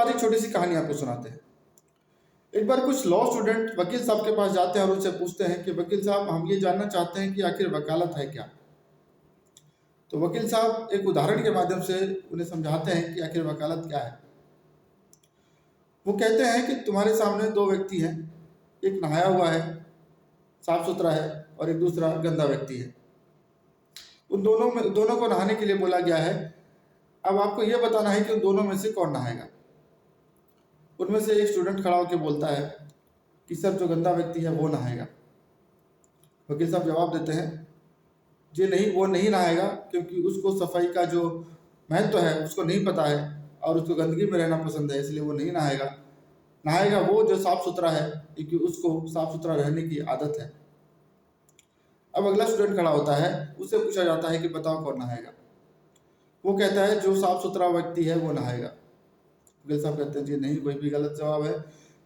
बाद एक छोटी सी कहानी आपको सुनाते हैं। एक बार कुछ लॉ स्टूडेंट वकील साहब के पास जाते हैं और उनसे पूछते हैं कि वकील साहब, हम ये जानना चाहते हैं कि आखिर वकालत है क्या। तो वकील साहब एक उदाहरण के माध्यम से उन्हें समझाते हैं कि आखिर वकालत क्या है। वो कहते हैं कि तुम्हारे सामने दो व्यक्ति हैं, एक नहाया हुआ है, साफ सुथरा है, और एक दूसरा गंदा व्यक्ति है। उन दोनों को नहाने के लिए बोला गया है। अब आपको यह बताना है कि उन दोनों में से कौन नहाएगा। उनमें से एक स्टूडेंट खड़ा होकर बोलता है कि सर, जो गंदा व्यक्ति है वो नहाएगा। वकील साहब जवाब देते हैं, जी नहीं, वो नहीं नहाएगा, क्योंकि उसको सफाई का जो महत्व है उसको नहीं पता है और उसको गंदगी में रहना पसंद है, इसलिए वो नहीं नहाएगा। नहाएगा वो जो साफ सुथरा है, क्योंकि उसको साफ सुथरा रहने की आदत है। अब अगला स्टूडेंट खड़ा होता है, उससे पूछा जाता है कि बताओ कौन नहाएगा। वो कहता है जो साफ सुथरा व्यक्ति है वो नहाएगा। वकील साहब कहते हैं, जी नहीं, कोई भी गलत जवाब है।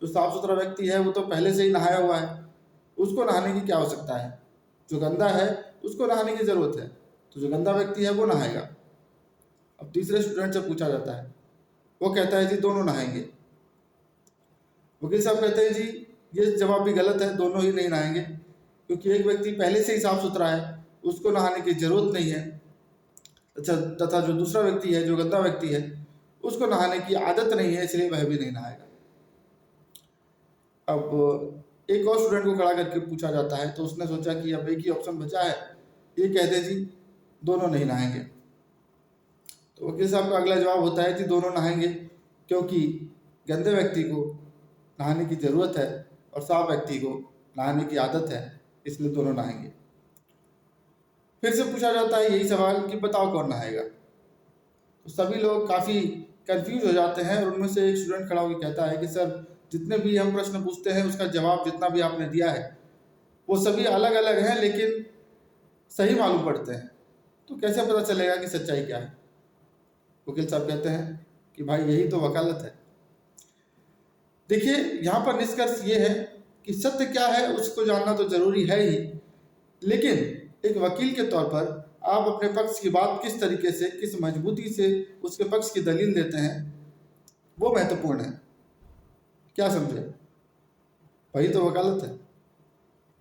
जो साफ सुथरा व्यक्ति है वो तो पहले से ही नहाया हुआ है, उसको नहाने की क्या आवश्यकता है। जो गंदा है उसको नहाने की जरूरत है, तो जो गंदा व्यक्ति है वो नहाएगा। अब तीसरे स्टूडेंट से पूछा जाता है, वो कहता है जी दोनों नहाएंगे। वकील साहब कहते हैं, जी ये जवाब भी गलत है, दोनों ही नहीं नहाएंगे, क्योंकि एक व्यक्ति पहले से ही साफ सुथरा है, उसको नहाने की जरूरत नहीं है। अच्छा, तथा जो दूसरा व्यक्ति है, जो गंदा व्यक्ति है, उसको नहाने की आदत नहीं है, इसलिए वह भी नहीं नहाएगा। अब एक और स्टूडेंट को खड़ा करके पूछा जाता है, तो उसने सोचा कि अब एक ही ऑप्शन बचा है, ये कहते जी दोनों नहीं नहाएंगे। तो वकील साहब का अगला जवाब होता है कि दोनों नहाएंगे, क्योंकि गंदे व्यक्ति को नहाने की ज़रूरत है और साफ व्यक्ति को नहाने की आदत है, इसलिए दोनों नहाएंगे। फिर से पूछा जाता है यही सवाल कि बताओ कौन नहाएगा। तो सभी लोग काफ़ी कंफ्यूज हो जाते हैं और उनमें से एक स्टूडेंट खड़ा होकर कहता है कि सर, जितने भी हम प्रश्न पूछते हैं उसका जवाब जितना भी आपने दिया है वो सभी अलग अलग हैं, लेकिन सही मालूम पड़ते हैं, तो कैसे पता चलेगा कि सच्चाई क्या है। वकील साहब कहते हैं कि भाई यही तो वकालत है। देखिए, यहाँ पर निष्कर्ष ये है कि सत्य क्या है उसको जानना तो जरूरी है ही, लेकिन एक वकील के तौर पर आप अपने पक्ष की बात किस तरीके से, किस मजबूती से उसके पक्ष की दलील देते हैं, वो महत्वपूर्ण है। क्या समझे? वही तो वकालत है।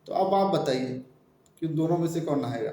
तो अब आप बताइए कि उन दोनों में से कौन नहाएगा।